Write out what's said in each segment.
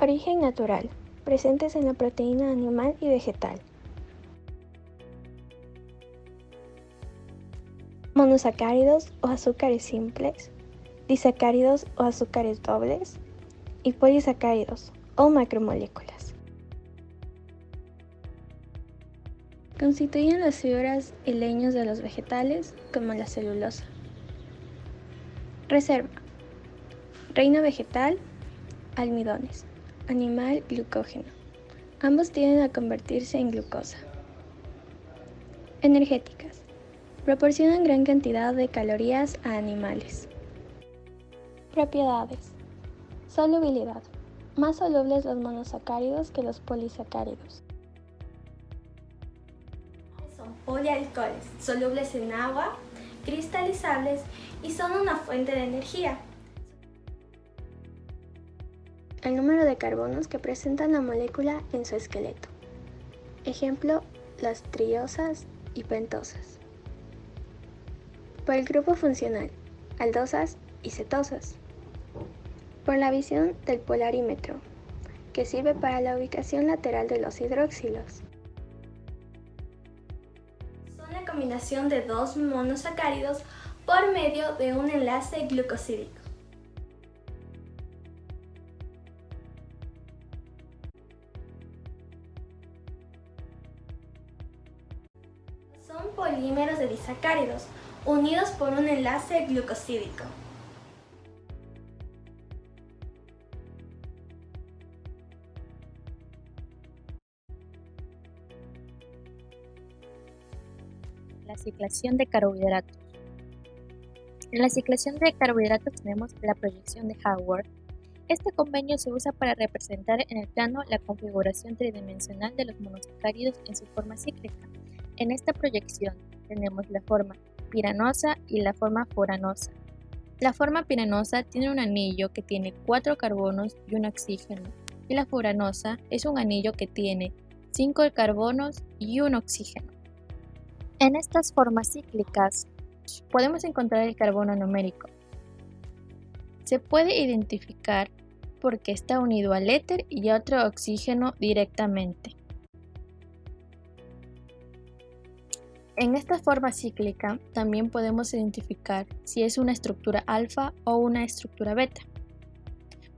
Origen natural, presentes en la proteína animal y vegetal. Monosacáridos o azúcares simples, disacáridos o azúcares dobles, y polisacáridos o macromoléculas. Constituyen las fibras y leños de los vegetales, como la celulosa. Reserva. Reino vegetal, almidones. Animal, glucógeno. Ambos tienden a convertirse en glucosa. Energéticas. Proporcionan gran cantidad de calorías a animales. Propiedades. Solubilidad. Más solubles los monosacáridos que los polisacáridos. Son polialcoholes, solubles en agua, cristalizables y son una fuente de energía. El número de carbonos que presentan la molécula en su esqueleto. Ejemplo, las triosas y pentosas. Por el grupo funcional, aldosas y cetosas. Por la visión del polarímetro, que sirve para la ubicación lateral de los hidroxilos. Son la combinación de dos monosacáridos por medio de un enlace glucosídico. Son polímeros de disacáridos, unidos por un enlace glucosídico. La ciclación de carbohidratos. En la ciclación de carbohidratos tenemos la proyección de Haworth. Este convenio se usa para representar en el plano la configuración tridimensional de los monosacáridos en su forma cíclica. En esta proyección tenemos la forma piranosa y la forma furanosa. La forma piranosa tiene un anillo que tiene 4 carbonos y un oxígeno, y la furanosa es un anillo que tiene 5 carbonos y un oxígeno. En estas formas cíclicas podemos encontrar el carbono numérico. Se puede identificar porque está unido al éter y a otro oxígeno directamente. En esta forma cíclica también podemos identificar si es una estructura alfa o una estructura beta.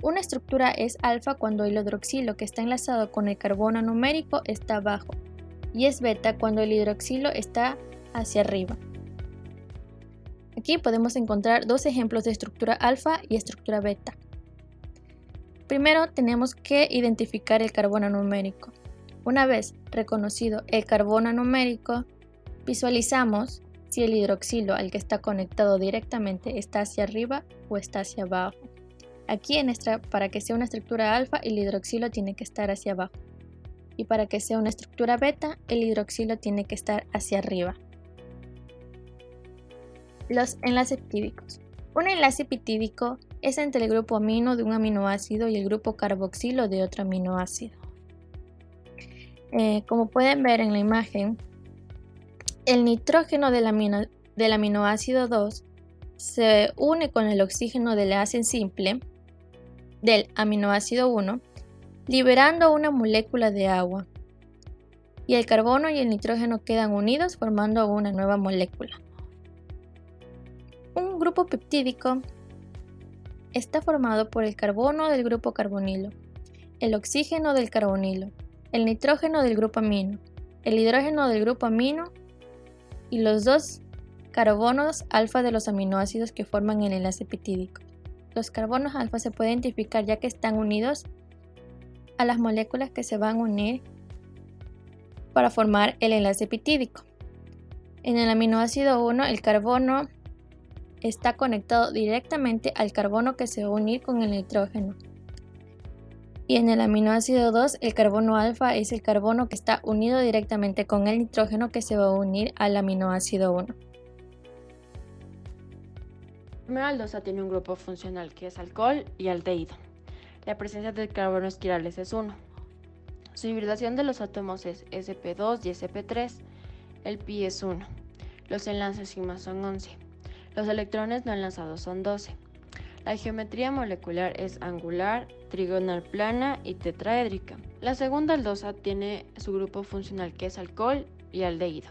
Una estructura es alfa cuando el hidroxilo que está enlazado con el carbono numérico está abajo, y es beta cuando el hidroxilo está hacia arriba. Aquí podemos encontrar dos ejemplos de estructura alfa y estructura beta. Primero tenemos que identificar el carbono numérico. Una vez reconocido el carbono numérico, visualizamos si el hidroxilo al que está conectado directamente está hacia arriba o está hacia abajo. Aquí para que sea una estructura alfa, el hidroxilo tiene que estar hacia abajo. Y para que sea una estructura beta, el hidroxilo tiene que estar hacia arriba. Los enlaces peptídicos. Un enlace peptídico es entre el grupo amino de un aminoácido y el grupo carboxilo de otro aminoácido. Como pueden ver en la imagen, el nitrógeno del aminoácido 2 se une con el oxígeno del enlace simple del aminoácido 1, liberando una molécula de agua, y el carbono y el nitrógeno quedan unidos formando una nueva molécula. Un grupo peptídico está formado por el carbono del grupo carbonilo, el oxígeno del carbonilo, el nitrógeno del grupo amino, el hidrógeno del grupo amino y los dos carbonos alfa de los aminoácidos que forman el enlace peptídico. Los carbonos alfa se pueden identificar ya que están unidos a las moléculas que se van a unir para formar el enlace peptídico. En el aminoácido 1, el carbono está conectado directamente al carbono que se va a unir con el nitrógeno. Y en el aminoácido 2, el carbono alfa es el carbono que está unido directamente con el nitrógeno que se va a unir al aminoácido 1. La primera aldosa tiene un grupo funcional que es alcohol y aldehído. La presencia de carbonos quirales es 1. Su hibridación de los átomos es sp2 y sp3. El pi es 1. Los enlaces sigma son 11. Los electrones no enlazados son 12. La geometría molecular es angular, trigonal plana y tetraédrica. La segunda aldosa tiene su grupo funcional que es alcohol y aldehído.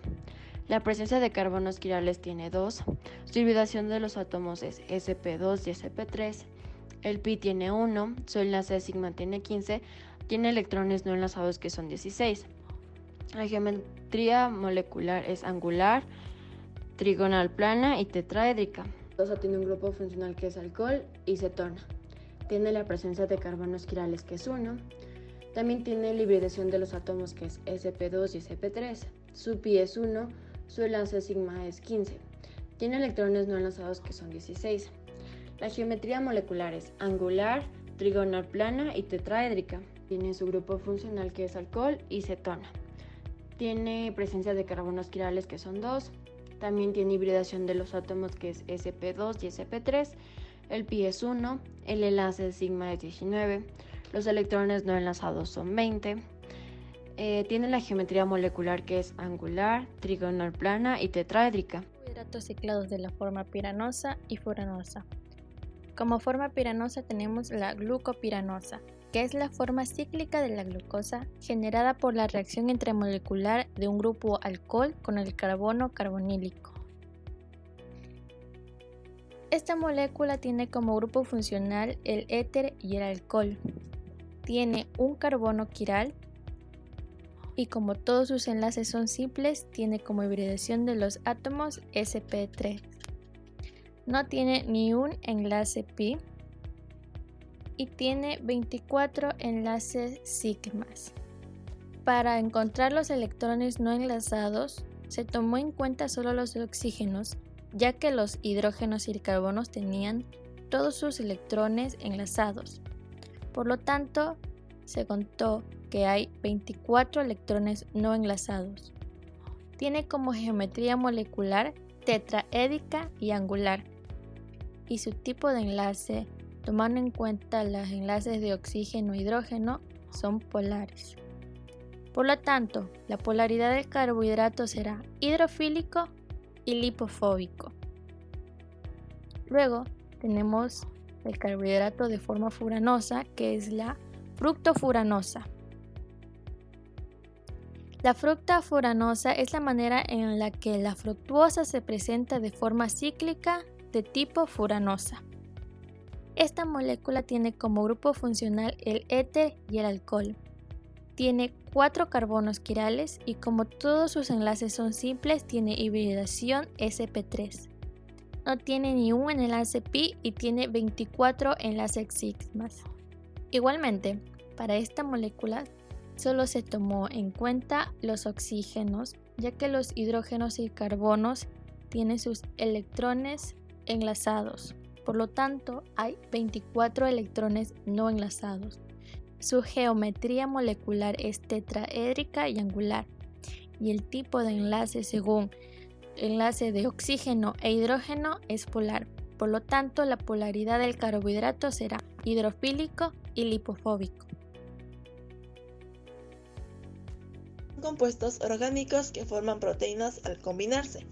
La presencia de carbonos quirales tiene 2, su hibridación de los átomos es sp2 y sp3, el pi tiene 1, su enlace de sigma tiene 15, tiene electrones no enlazados que son 16. La geometría molecular es angular, trigonal plana y tetraédrica. La aldosa tiene un grupo funcional que es alcohol y cetona. Tiene la presencia de carbonos quirales que es 1. También tiene la hibridación de los átomos que es sp2 y sp3. Su pi es 1, su enlace sigma es 15. Tiene electrones no enlazados que son 16. La geometría molecular es angular, trigonal plana y tetraédrica. Tiene su grupo funcional que es alcohol y cetona. Tiene presencia de carbonos quirales que son 2. También tiene hibridación de los átomos que es sp2 y sp3. El pi es 1, el enlace sigma es 19. Los electrones no enlazados son 20. Tiene la geometría molecular que es angular, trigonal plana y tetraédrica. Carbohidratos ciclados de la forma piranosa y furanosa. Como forma piranosa tenemos la glucopiranosa, que es la forma cíclica de la glucosa generada por la reacción intermolecular de un grupo alcohol con el carbono carbonílico. Esta molécula tiene como grupo funcional el éter y el alcohol. Tiene un carbono quiral y como todos sus enlaces son simples, tiene como hibridación de los átomos sp3. No tiene ni un enlace pi y tiene 24 enlaces sigmas. Para encontrar los electrones no enlazados, se tomó en cuenta solo los oxígenos, ya que los hidrógenos y carbonos tenían todos sus electrones enlazados. Por lo tanto, se contó que hay 24 electrones no enlazados. Tiene como geometría molecular tetraédrica y angular, y su tipo de enlace, tomando en cuenta los enlaces de oxígeno e hidrógeno, son polares. Por lo tanto, la polaridad del carbohidrato será hidrofílico y lipofóbico. Luego tenemos el carbohidrato de forma furanosa, que es la fructofuranosa. La fructofuranosa es la manera en la que la fructuosa se presenta de forma cíclica de tipo furanosa. Esta molécula tiene como grupo funcional el éter y el alcohol. Tiene 4 carbonos quirales y como todos sus enlaces son simples, tiene hibridación sp3. No tiene ni un enlace pi y tiene 24 enlaces sigmas. Igualmente, para esta molécula solo se tomó en cuenta los oxígenos, ya que los hidrógenos y carbonos tienen sus electrones enlazados. Por lo tanto, hay 24 electrones no enlazados. Su geometría molecular es tetraédrica y angular, y el tipo de enlace según enlace de oxígeno e hidrógeno es polar. Por lo tanto, la polaridad del carbohidrato será hidrofílico y lipofóbico. Compuestos orgánicos que forman proteínas al combinarse.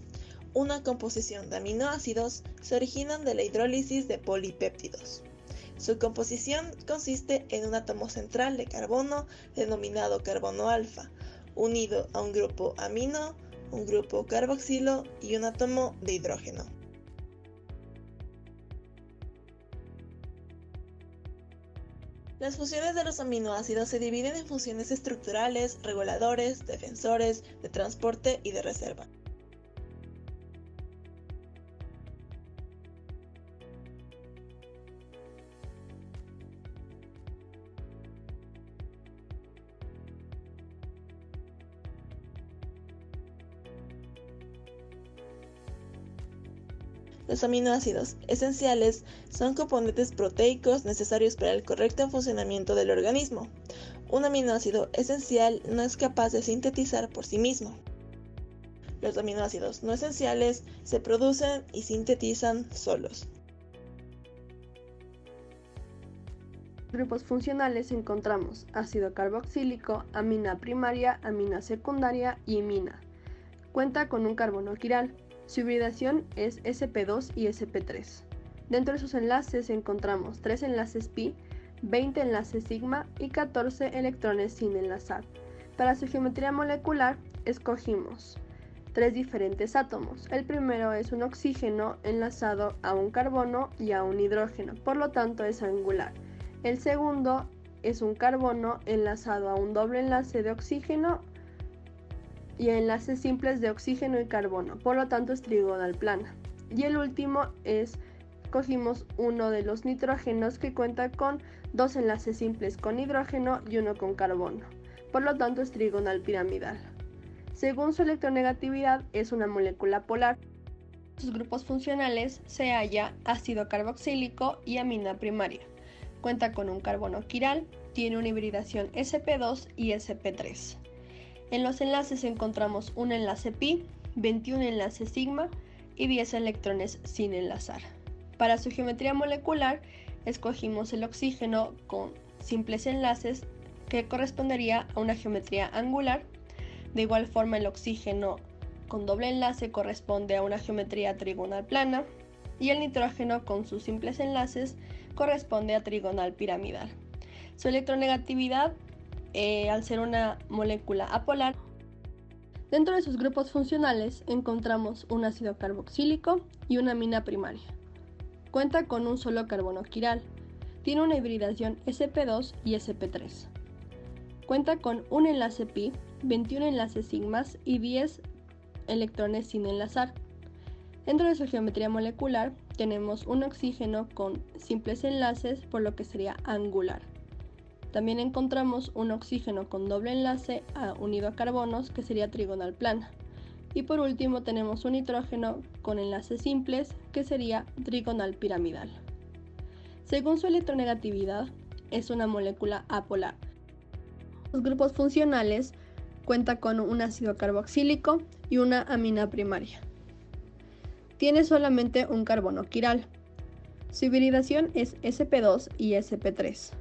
Una composición de aminoácidos se originan de la hidrólisis de polipéptidos. Su composición consiste en un átomo central de carbono denominado carbono alfa, unido a un grupo amino, un grupo carboxilo y un átomo de hidrógeno. Las funciones de los aminoácidos se dividen en funciones estructurales, reguladores, defensores, de transporte y de reserva. Los aminoácidos esenciales son componentes proteicos necesarios para el correcto funcionamiento del organismo. Un aminoácido esencial no es capaz de sintetizar por sí mismo. Los aminoácidos no esenciales se producen y sintetizan solos. Grupos funcionales encontramos ácido carboxílico, amina primaria, amina secundaria y imina. Cuenta con un carbono quiral. Su hibridación es sp2 y sp3. Dentro de sus enlaces encontramos 3 enlaces pi, 20 enlaces sigma y 14 electrones sin enlazar. Para su geometría molecular escogimos 3 diferentes átomos. El primero es un oxígeno enlazado a un carbono y a un hidrógeno, por lo tanto es angular. El segundo es un carbono enlazado a un doble enlace de oxígeno y a enlaces simples de oxígeno y carbono, por lo tanto es trigonal plana. Y el último escogimos uno de los nitrógenos que cuenta con 2 enlaces simples con hidrógeno y uno con carbono, por lo tanto es trigonal piramidal. Según su electronegatividad es una molécula polar. En sus grupos funcionales se halla ácido carboxílico y amina primaria. Cuenta con un carbono quiral, tiene una hibridación sp2 y sp3. En los enlaces encontramos un enlace pi, 21 enlaces sigma y 10 electrones sin enlazar. Para su geometría molecular escogimos el oxígeno con simples enlaces que correspondería a una geometría angular. De igual forma el oxígeno con doble enlace corresponde a una geometría trigonal plana y el nitrógeno con sus simples enlaces corresponde a trigonal piramidal. Su electronegatividad, al ser una molécula apolar, dentro de sus grupos funcionales encontramos un ácido carboxílico y una amina primaria. Cuenta con un solo carbono quiral, tiene una hibridación sp2 y sp3. Cuenta con un enlace pi, 21 enlaces sigmas y 10 electrones sin enlazar. Dentro de su geometría molecular tenemos un oxígeno con simples enlaces, por lo que sería angular. También encontramos un oxígeno con doble enlace unido a carbonos, que sería trigonal plana. Y por último tenemos un nitrógeno con enlaces simples, que sería trigonal piramidal. Según su electronegatividad, es una molécula apolar. Los grupos funcionales cuenta con un ácido carboxílico y una amina primaria. Tiene solamente un carbono quiral. Su hibridación es sp2 y sp3.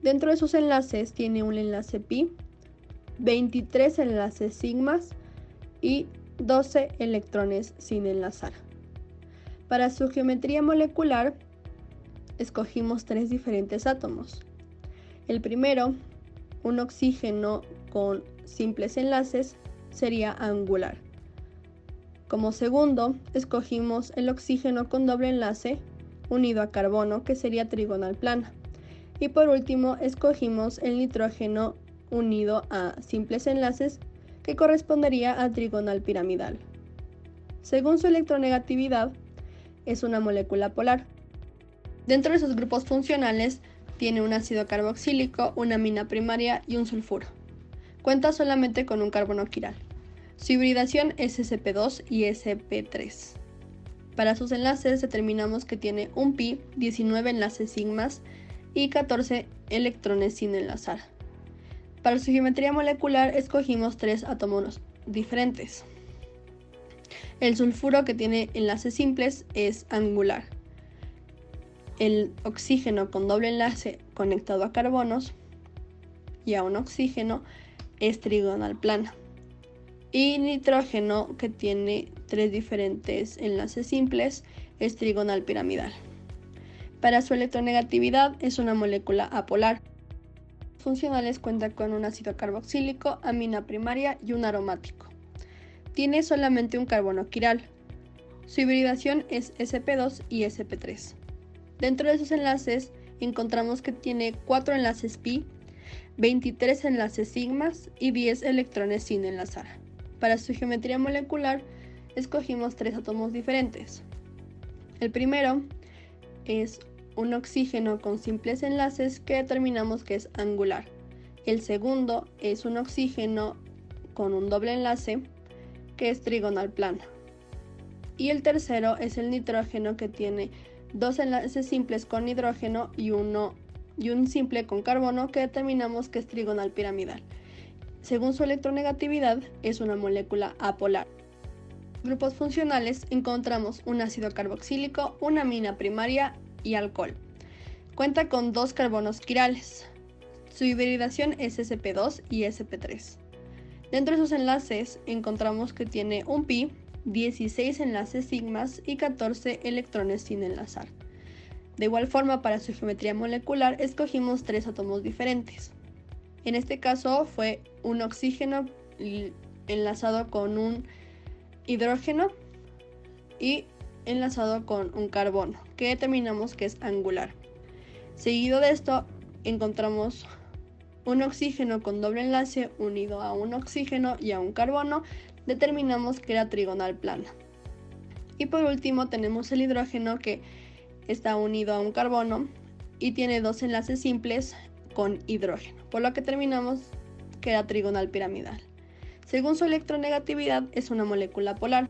Dentro de sus enlaces tiene un enlace pi, 23 enlaces sigmas y 12 electrones sin enlazar. Para su geometría molecular escogimos 3 diferentes átomos. El primero, un oxígeno con simples enlaces, sería angular. Como segundo, escogimos el oxígeno con doble enlace unido a carbono, que sería trigonal plana. Y por último, escogimos el nitrógeno unido a simples enlaces, que correspondería a trigonal piramidal. Según su electronegatividad, es una molécula polar. Dentro de sus grupos funcionales tiene un ácido carboxílico, una amina primaria y un sulfuro. Cuenta solamente con un carbono quiral. Su hibridación es sp2 y sp3. Para sus enlaces determinamos que tiene un pi, 19 enlaces sigmas y 14 electrones sin enlazar. Para su geometría molecular escogimos 3 átomos diferentes. El sulfuro, que tiene enlaces simples, es angular. El oxígeno con doble enlace conectado a carbonos y a un oxígeno es trigonal plana. Y nitrógeno, que tiene 3 diferentes enlaces simples, es trigonal piramidal. Para su electronegatividad es una molécula apolar. Funcionales cuenta con un ácido carboxílico, amina primaria y un aromático. Tiene solamente un carbono quiral. Su hibridación es sp2 y sp3. Dentro de sus enlaces encontramos que tiene 4 enlaces pi, 23 enlaces sigmas y 10 electrones sin enlazar. Para su geometría molecular escogimos 3 átomos diferentes. El primero es un oxígeno con simples enlaces, que determinamos que es angular. El segundo es un oxígeno con un doble enlace, que es trigonal plana. Y el tercero es el nitrógeno, que tiene 2 enlaces simples con hidrógeno y un simple con carbono, que determinamos que es trigonal piramidal. Según su electronegatividad, es una molécula apolar. En grupos funcionales encontramos un ácido carboxílico, una amina primaria y alcohol. Cuenta con 2 carbonos quirales. Su hibridación es sp2 y sp3. Dentro de sus enlaces encontramos que tiene un pi, 16 enlaces sigmas y 14 electrones sin enlazar. De igual forma, para su geometría molecular escogimos 3 átomos diferentes. En este caso fue un oxígeno enlazado con un hidrógeno y enlazado con un carbono, que determinamos que es angular. Seguido de esto, encontramos un oxígeno con doble enlace unido a un oxígeno y a un carbono, determinamos que era trigonal plana. Y por último tenemos el hidrógeno, que está unido a un carbono y tiene 2 enlaces simples con hidrógeno, por lo que determinamos que era trigonal piramidal. Según su electronegatividad, es una molécula polar.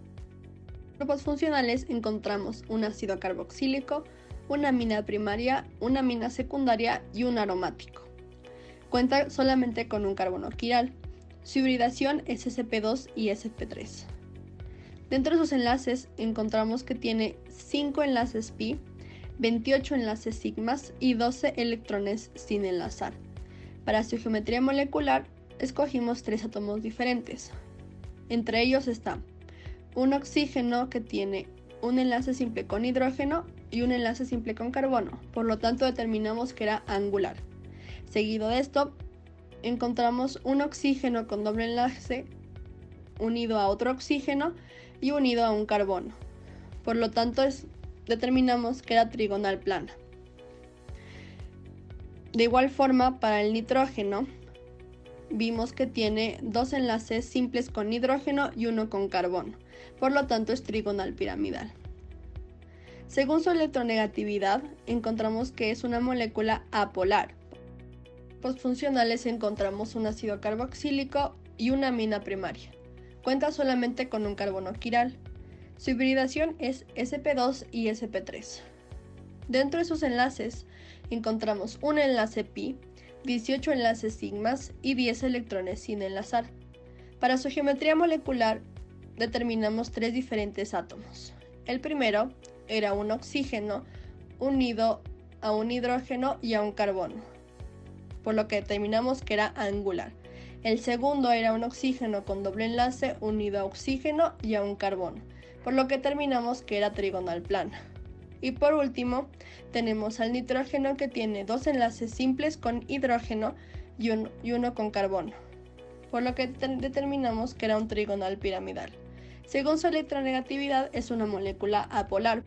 En grupos funcionales encontramos un ácido carboxílico, una amina primaria, una amina secundaria y un aromático. Cuenta solamente con un carbono quiral. Su hibridación es sp2 y sp3. Dentro de sus enlaces encontramos que tiene 5 enlaces pi, 28 enlaces sigmas y 12 electrones sin enlazar. Para su geometría molecular escogimos 3 átomos diferentes. Entre ellos está un oxígeno que tiene un enlace simple con hidrógeno y un enlace simple con carbono, por lo tanto determinamos que era angular. Seguido de esto, encontramos un oxígeno con doble enlace unido a otro oxígeno y unido a un carbono, por lo tanto determinamos que era trigonal plana. De igual forma, para el nitrógeno, vimos que tiene 2 enlaces simples con hidrógeno y uno con carbono, por lo tanto es trigonal piramidal. Según su electronegatividad, encontramos que es una molécula apolar. Por funcionales encontramos un ácido carboxílico y una amina primaria. Cuenta solamente con un carbono quiral. Su hibridación es sp2 y sp3. Dentro de sus enlaces encontramos un enlace pi, 18 enlaces sigmas y 10 electrones sin enlazar. Para su geometría molecular determinamos 3 diferentes átomos. El primero era un oxígeno unido a un hidrógeno y a un carbono, por lo que determinamos que era angular. El segundo era un oxígeno con doble enlace unido a oxígeno y a un carbono, por lo que determinamos que era trigonal plana. Y por último, tenemos al nitrógeno, que tiene 2 enlaces simples con hidrógeno y uno con carbono, por lo que determinamos que era un trigonal piramidal. Según su electronegatividad, es una molécula apolar.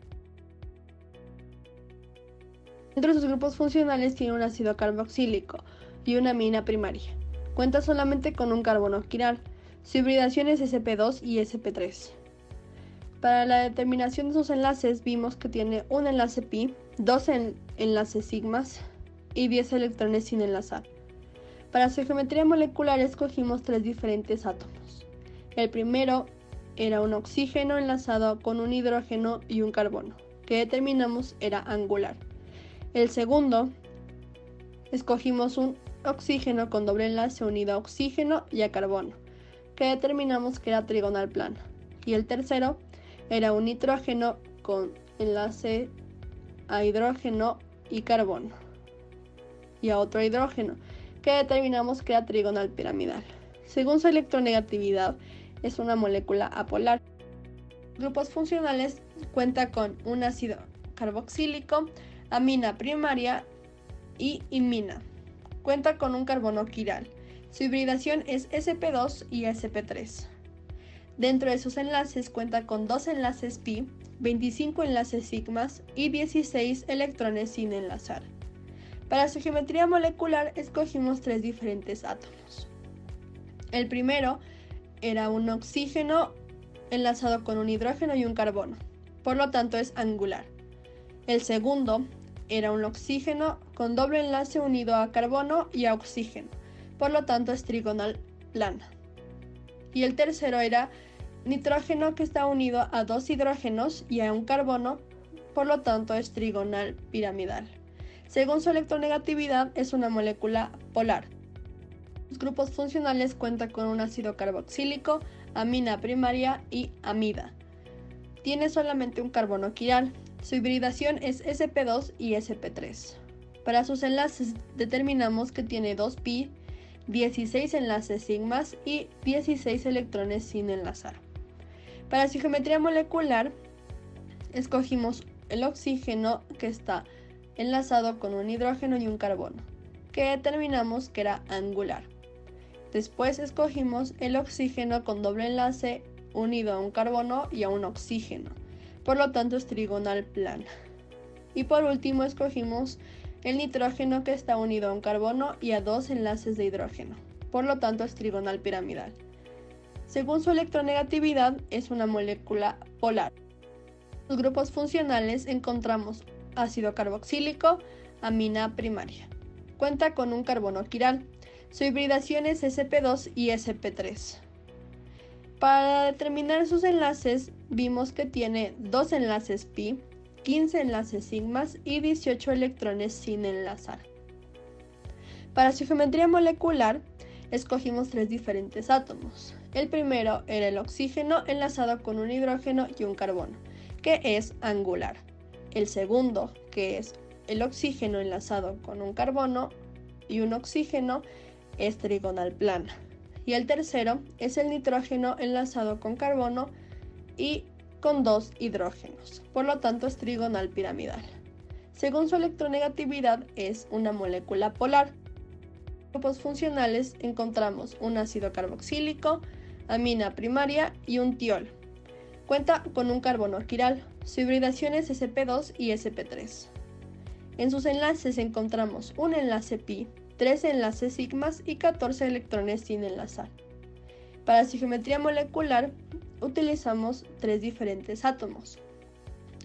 Dentro de sus grupos funcionales tiene un ácido carboxílico y una amina primaria. Cuenta solamente con un carbono quiral. Su hibridación es sp2 y sp3. Para la determinación de sus enlaces vimos que tiene un enlace pi, 2 enlaces sigmas y 10 electrones sin enlazar. Para su geometría molecular escogimos 3 diferentes átomos. El primero era un oxígeno enlazado con un hidrógeno y un carbono, que determinamos era angular. El segundo, escogimos un oxígeno con doble enlace unido a oxígeno y a carbono, que determinamos que era trigonal plana. Y el tercero era un nitrógeno con enlace a hidrógeno y carbono, y a otro hidrógeno, que determinamos que era trigonal piramidal. Según su electronegatividad, es una molécula apolar. Grupos funcionales cuenta con un ácido carboxílico, amina primaria y imina. Cuenta con un carbono quiral. Su hibridación es sp2 y sp3. Dentro de sus enlaces cuenta con 2 enlaces pi, 25 enlaces sigmas y 16 electrones sin enlazar. Para su geometría molecular escogimos 3 diferentes átomos. El primero era un oxígeno enlazado con un hidrógeno y un carbono, por lo tanto es angular. El segundo era un oxígeno con doble enlace unido a carbono y a oxígeno, por lo tanto es trigonal plana. Y el tercero era nitrógeno, que está unido a 2 hidrógenos y a un carbono, por lo tanto es trigonal piramidal. Según su electronegatividad, es una molécula polar. Los grupos funcionales cuentan con un ácido carboxílico, amina primaria y amida. Tiene solamente un carbono quiral. Su hibridación es sp2 y sp3. Para sus enlaces determinamos que tiene 2 pi, 16 enlaces sigmas y 16 electrones sin enlazar. Para su geometría molecular, escogimos el oxígeno que está enlazado con un hidrógeno y un carbono, que determinamos que era angular. Después escogimos el oxígeno con doble enlace unido a un carbono y a un oxígeno, por lo tanto es trigonal plana. Y por último escogimos el nitrógeno que está unido a un carbono y a dos enlaces de hidrógeno, por lo tanto es trigonal piramidal. Según su electronegatividad es una molécula polar. En los grupos funcionales encontramos ácido carboxílico, amina primaria. Cuenta con un carbono quiral. Su hibridación es sp2 y sp3. Para determinar sus enlaces, vimos que tiene 2 enlaces pi, 15 enlaces sigmas y 18 electrones sin enlazar. Para su geometría molecular, escogimos 3 diferentes átomos. El primero era el oxígeno enlazado con un hidrógeno y un carbono, que es angular. El segundo, que es el oxígeno enlazado con un carbono y un oxígeno, es trigonal plana. Y el tercero es el nitrógeno enlazado con carbono y con 2 hidrógenos, por lo tanto es trigonal piramidal. Según su electronegatividad es una molécula polar. En grupos funcionales encontramos un ácido carboxílico, amina primaria y un tiol. Cuenta con un carbono quiral. Su hibridación es sp2 y sp3. En sus enlaces encontramos un enlace pi, 3 enlaces sigmas y 14 electrones sin enlazar. Para su geometría molecular utilizamos 3 diferentes átomos.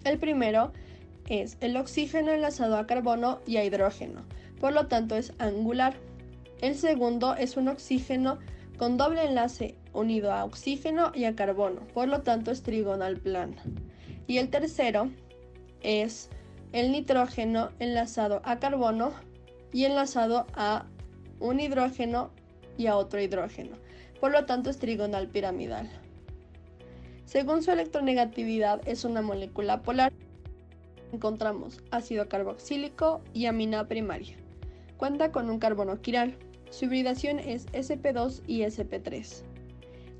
El primero es el oxígeno enlazado a carbono y a hidrógeno, por lo tanto es angular. El segundo es un oxígeno con doble enlace unido a oxígeno y a carbono, por lo tanto es trigonal plana. Y el tercero es el nitrógeno enlazado a carbono y enlazado a un hidrógeno y a otro hidrógeno, por lo tanto es trigonal piramidal. Según su electronegatividad es una molécula polar. Encontramos ácido carboxílico y amina primaria. Cuenta con un carbono quiral. Su hibridación es sp2 y sp3.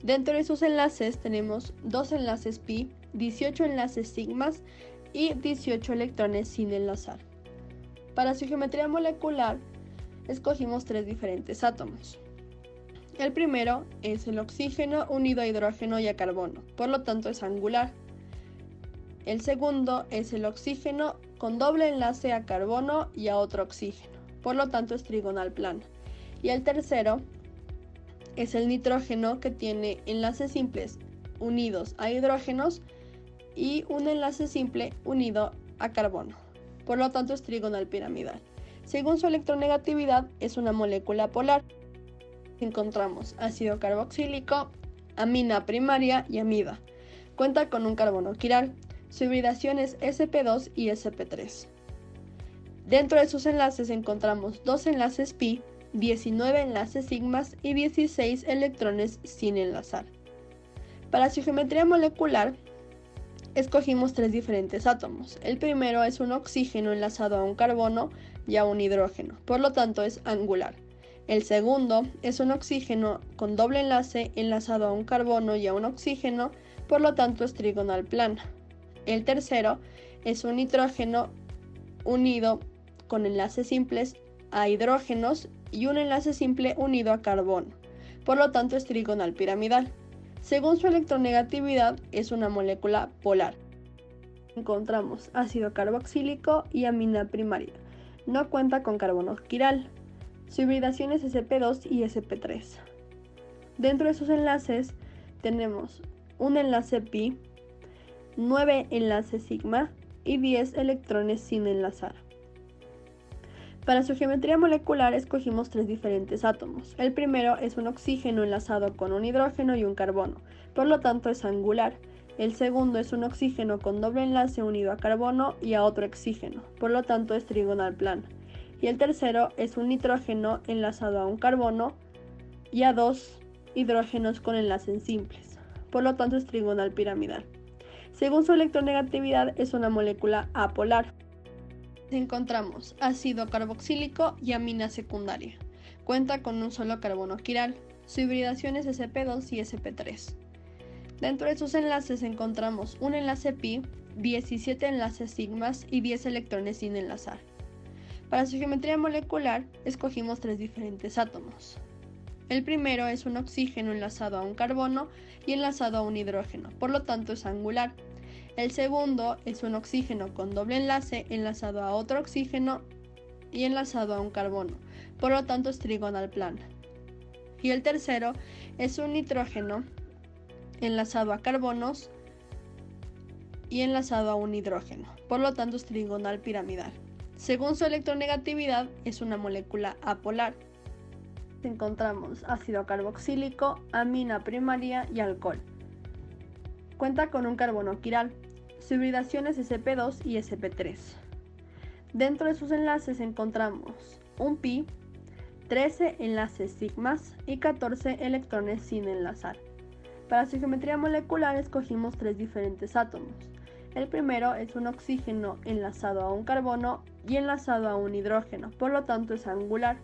Dentro de sus enlaces tenemos 2 enlaces pi, 18 enlaces sigmas y 18 electrones sin enlazar. Para su geometría molecular escogimos 3 diferentes átomos. El primero es el oxígeno unido a hidrógeno y a carbono, por lo tanto es angular. El segundo es el oxígeno con doble enlace a carbono y a otro oxígeno, por lo tanto es trigonal plana. Y el tercero es el nitrógeno que tiene enlaces simples unidos a hidrógenos y un enlace simple unido a carbono, por lo tanto es trigonal piramidal. Según su electronegatividad es una molécula polar. Encontramos ácido carboxílico, amina primaria y amida. Cuenta con un carbono quiral. Su hibridación es sp2 y sp3. Dentro de sus enlaces encontramos 2 enlaces pi, 19 enlaces sigmas y 16 electrones sin enlazar. Para su geometría molecular escogimos 3 diferentes átomos. El primero es un oxígeno enlazado a un carbono y a un hidrógeno, por lo tanto es angular. El segundo es un oxígeno con doble enlace enlazado a un carbono y a un oxígeno, por lo tanto es trigonal plana. El tercero es un nitrógeno unido con enlaces simples a hidrógenos y un enlace simple unido a carbono, por lo tanto es trigonal piramidal. Según su electronegatividad es una molécula polar. Encontramos ácido carboxílico y amina primaria. No cuenta con carbono quiral. Su hibridación es sp2 y sp3. Dentro de sus enlaces tenemos un enlace pi, 9 enlaces sigma y 10 electrones sin enlazar. Para su geometría molecular escogimos 3 diferentes átomos. El primero es un oxígeno enlazado con un hidrógeno y un carbono, por lo tanto es angular. El segundo es un oxígeno con doble enlace unido a carbono y a otro oxígeno, por lo tanto es trigonal plana. Y el tercero es un nitrógeno enlazado a un carbono y a 2 hidrógenos con enlaces simples, por lo tanto es trigonal piramidal. Según su electronegatividad es una molécula apolar. Encontramos ácido carboxílico y amina secundaria. Cuenta con un solo carbono quiral. Su hibridación es sp2 y sp3. Dentro de sus enlaces encontramos un enlace pi, 17 enlaces sigmas y 10 electrones sin enlazar. Para su geometría molecular escogimos 3 diferentes átomos. El primero es un oxígeno enlazado a un carbono y enlazado a un hidrógeno, por lo tanto es angular. El segundo es un oxígeno con doble enlace enlazado a otro oxígeno y enlazado a un carbono, por lo tanto es trigonal plana. Y el tercero es un nitrógeno enlazado a carbonos y enlazado a un hidrógeno, por lo tanto es trigonal piramidal. Según su electronegatividad es una molécula apolar. Encontramos ácido carboxílico, amina primaria y alcohol. Cuenta con un carbono quiral. Su hibridación es sp2 y sp3. Dentro de sus enlaces encontramos un pi, 13 enlaces sigmas y 14 electrones sin enlazar. Para su geometría molecular escogimos 3 diferentes átomos. El primero es un oxígeno enlazado a un carbono y enlazado a un hidrógeno, por lo tanto es angular.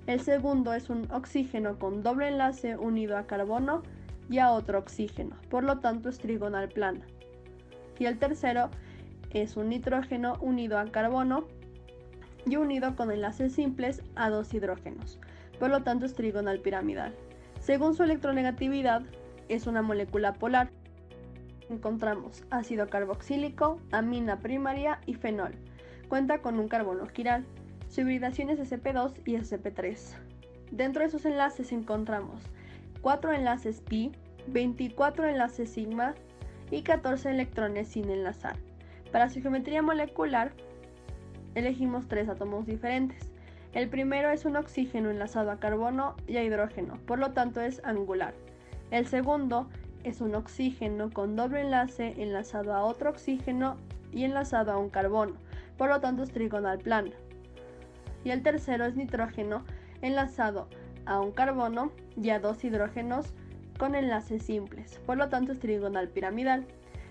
El segundo es un oxígeno con doble enlace unido a carbono y a otro oxígeno, por lo tanto es trigonal plana. Y el tercero es un nitrógeno unido a carbono y unido con enlaces simples a 2 hidrógenos, por lo tanto es trigonal piramidal. Según su electronegatividad, es una molécula polar. Encontramos ácido carboxílico, amina primaria y fenol. Cuenta con un carbono quiral. Su hibridación es sp2 y sp3. Dentro de sus enlaces encontramos 4 enlaces pi, 24 enlaces sigma y 14 electrones sin enlazar. Para su geometría molecular elegimos 3 átomos diferentes. El primero es un oxígeno enlazado a carbono y a hidrógeno, por lo tanto es angular. El segundo es un oxígeno con doble enlace enlazado a otro oxígeno y enlazado a un carbono, por lo tanto es trigonal plana. Y el tercero es nitrógeno enlazado a un carbono y a 2 hidrógenos con enlaces simples, por lo tanto es trigonal piramidal.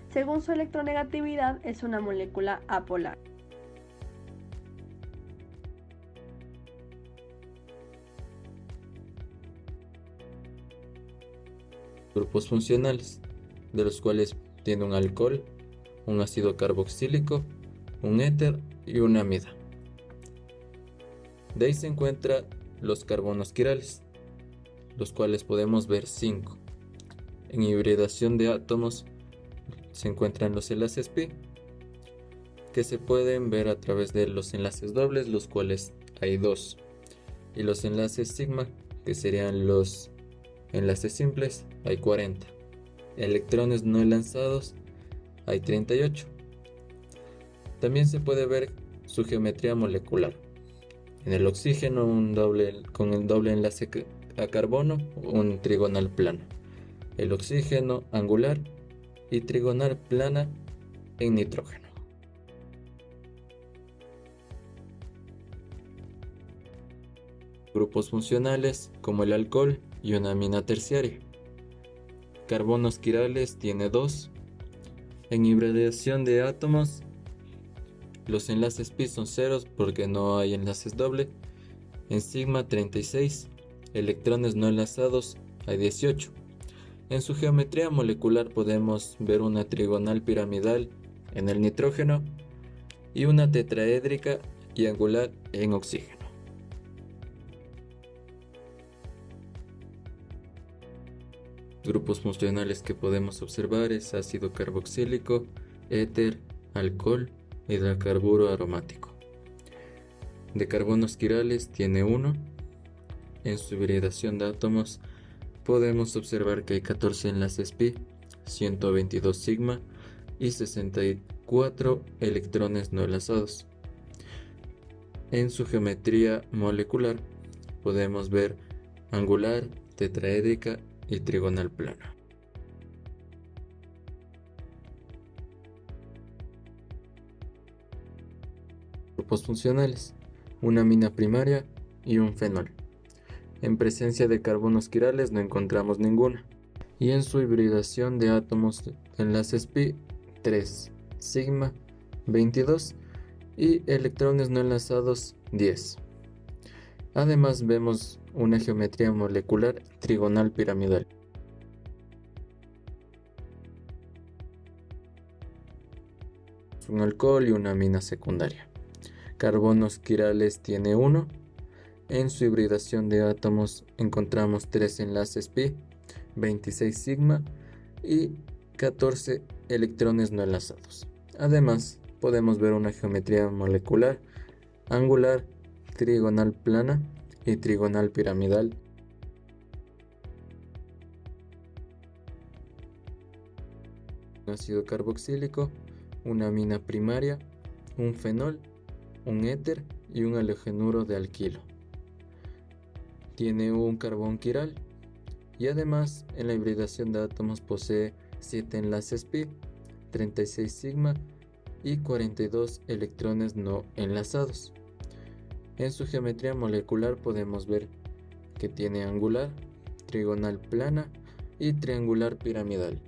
Según su electronegatividad es una molécula apolar. Grupos funcionales, de los cuales tiene un alcohol, un ácido carboxílico, un éter y una amida. De ahí se encuentran los carbonos quirales, los cuales podemos ver 5. En hibridación de átomos se encuentran los enlaces pi, que se pueden ver a través de los enlaces dobles, los cuales hay 2, y los enlaces sigma, que serían los enlaces simples, hay 40. Electrones no enlazados hay 38. También se puede ver su geometría molecular. En el oxígeno con el doble enlace a carbono, un trigonal plano. El oxígeno angular y trigonal plana en nitrógeno. Grupos funcionales como el alcohol y una amina terciaria. Carbonos quirales tiene 2. En hibridación de átomos, los enlaces pi son ceros porque no hay enlaces doble. En sigma 36, electrones no enlazados hay 18. En su geometría molecular podemos ver una trigonal piramidal en el nitrógeno y una tetraédrica y angular en oxígeno. Grupos funcionales que podemos observar es ácido carboxílico, éter, alcohol, hidrocarburo aromático. De carbonos quirales tiene 1. En su hibridación de átomos podemos observar que hay 14 enlaces pi, 122 sigma y 64 electrones no enlazados. En su geometría molecular podemos ver angular, tetraédrica y trigonal plana. Grupos funcionales, una amina primaria y un fenol. En presencia de carbonos quirales no encontramos ninguna. Y en su hibridación de átomos enlaces pi, 3, sigma, 22 y electrones no enlazados, 10. Además vemos una geometría molecular trigonal piramidal. tenemos un alcohol y una amina secundaria. Carbonos quirales tiene 1. En su hibridación de átomos encontramos 3 enlaces pi, 26 sigma y 14 electrones no enlazados. Además, podemos ver una geometría molecular, angular, trigonal plana y trigonal piramidal. Un ácido carboxílico, una amina primaria, un fenol, un éter y un halogenuro de alquilo. Tiene un carbón quiral y además en la hibridación de átomos posee 7 enlaces pi, 36 sigma y 42 electrones no enlazados. En su geometría molecular podemos ver que tiene angular, trigonal plana y triangular piramidal.